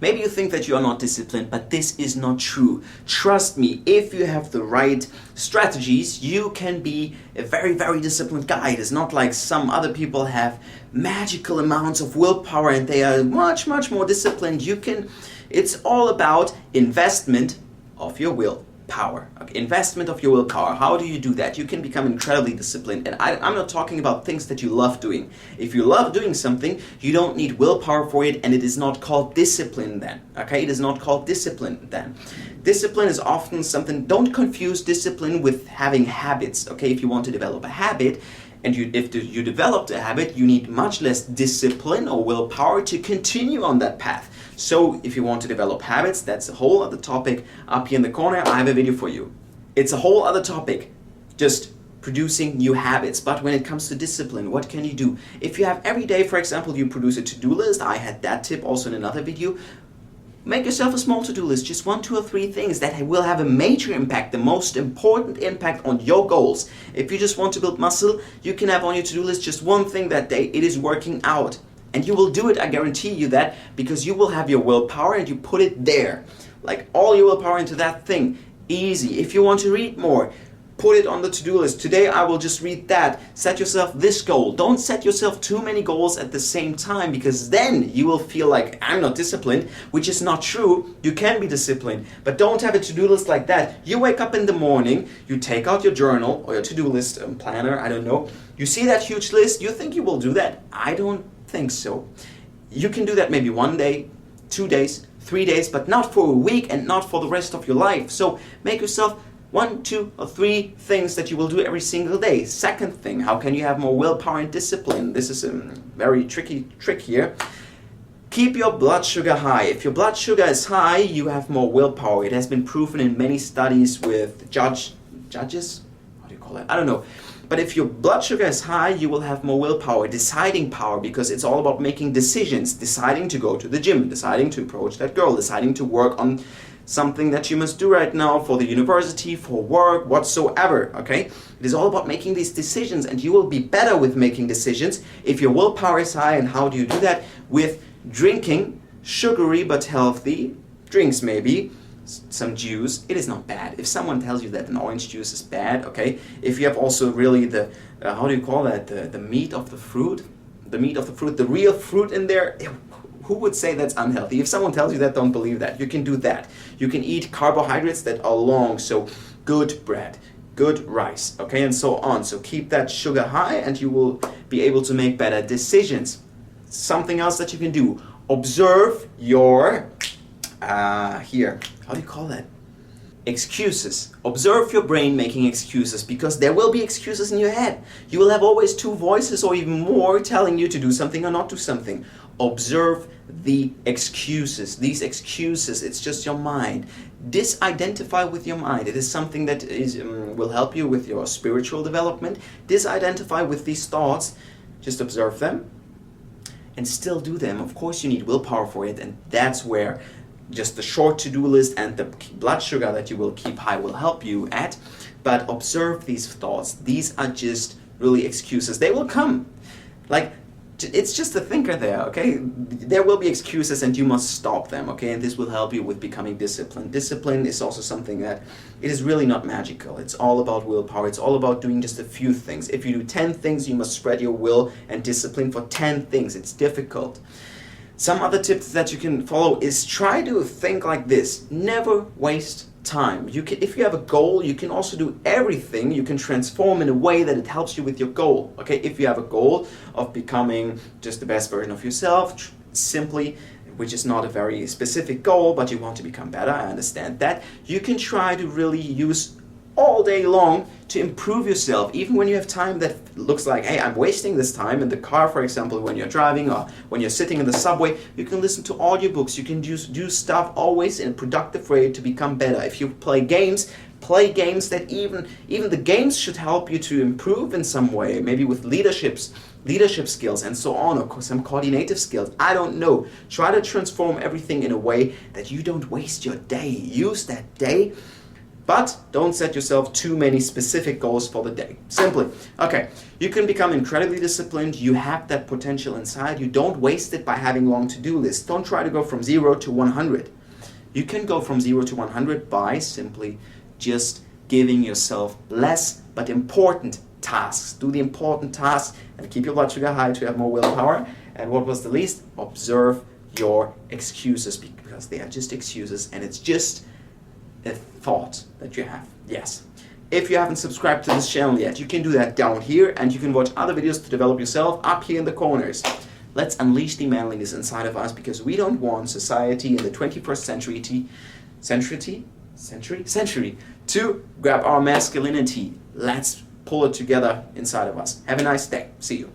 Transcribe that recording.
Maybe you think that you are not disciplined, but this is not true. Trust me, if you have the right strategies, you can be a very, very disciplined guy. It is not like some other people have magical amounts of willpower and they are much, much more disciplined. It's all about investment of your willpower. Okay, investment of your willpower. How do you do that? You can become incredibly disciplined. And I'm not talking about things that you love doing. If you love doing something, you don't need willpower for it, and it is not called discipline then. Okay, it is not called discipline then. Discipline is often something, don't confuse discipline with having habits. Okay, if you want to develop a habit, and if you developed a habit, you need much less discipline or willpower to continue on that path. So if you want to develop habits, that's a whole other topic. Up here in the corner, I have a video for you. It's a whole other topic, just producing new habits. But when it comes to discipline, what can you do? If you have every day, for example, you produce a to-do list, I had that tip also in another video. Make yourself a small to-do list, just 1, 2, or 3 things that will have a major impact, the most important impact on your goals. If you just want to build muscle, you can have on your to-do list just one thing that day. It is working out. And you will do it, I guarantee you that, because you will have your willpower and you put it there. Like all your willpower into that thing. Easy. If you want to read more, put it on the to-do list. Today I will just read that. Set yourself this goal. Don't set yourself too many goals at the same time, because then you will feel like I'm not disciplined, which is not true. You can be disciplined, but don't have a to-do list like that. You wake up in the morning, you take out your journal or your to-do list planner, I don't know. You see that huge list, you think you will do that? I don't think so. You can do that maybe 1 day, 2 days, 3 days, but not for a week and not for the rest of your life. So make yourself 1, 2, or 3 things that you will do every single day. Second thing, how can you have more willpower and discipline? This is a very tricky trick here. Keep your blood sugar high. If your blood sugar is high, you have more willpower. It has been proven in many studies with judges? What do you call it? I don't know. But if your blood sugar is high, you will have more willpower, deciding power, because it's all about making decisions, deciding to go to the gym, deciding to approach that girl, deciding to work on something that you must do right now for the university, for work, whatsoever, okay? It is all about making these decisions, and you will be better with making decisions if your willpower is high. And how do you do that? With drinking sugary but healthy drinks, maybe. Some juice. It is not bad. If someone tells you that an orange juice is bad, okay? If you have also really the, how do you call that? The meat of the fruit? The meat of the fruit, the real fruit in there. Who would say that's unhealthy? If someone tells you that, don't believe that. You can do that. You can eat carbohydrates that are long, so good bread, good rice, okay, and so on. So keep that sugar high and you will be able to make better decisions. Something else that you can do. Observe your, here, how do you call that? Excuses. Observe your brain making excuses, because there will be excuses in your head. You will have always 2 voices or even more telling you to do something or not do something. Observe the excuses. These excuses, it's just your mind. Disidentify with your mind. It is something that will help you with your spiritual development. Disidentify with these thoughts. Just observe them and still do them. Of course you need willpower for it, and that's where just the short to-do list and the blood sugar that you will keep high will help you at. But observe these thoughts. These are just really excuses. They will come. Like, it's just a thinker there, okay? There will be excuses and you must stop them, okay? And this will help you with becoming disciplined. Discipline is also something that it is really not magical. It's all about willpower. It's all about doing just a few things. If you do 10 things, you must spread your will and discipline for 10 things. It's difficult. Some other tips that you can follow is try to think like this. Never waste time. If you have a goal, you can also do everything. You can transform in a way that it helps you with your goal. Okay, if you have a goal of becoming just the best version of yourself, simply, which is not a very specific goal, but you want to become better, I understand that. You can try to really use all day long to improve yourself, even when you have time that looks like, hey, I'm wasting this time in the car, for example, when you're driving or when you're sitting in the subway. You can listen to audiobooks. You can do stuff always in a productive way to become better. If you play games that even the games should help you to improve in some way, maybe with leadership skills and so on, or some coordinative skills. I don't know. Try to transform everything in a way that you don't waste your day. Use that day But don't set yourself too many specific goals for the day. Simply, okay, you can become incredibly disciplined. You have that potential inside. You don't waste it by having long to-do lists. Don't try to go from 0 to 100. You can go from 0 to 100 by simply just giving yourself less but important tasks. Do the important tasks and keep your blood sugar high to have more willpower. And what was the least? Observe your excuses, because they are just excuses and it's just a thought that you have. Yes. If you haven't subscribed to this channel yet, you can do that down here, and you can watch other videos to develop yourself up here in the corners. Let's unleash the manliness inside of us, because we don't want society in the 21st century to grab our masculinity. Let's pull it together inside of us. Have a nice day. See you.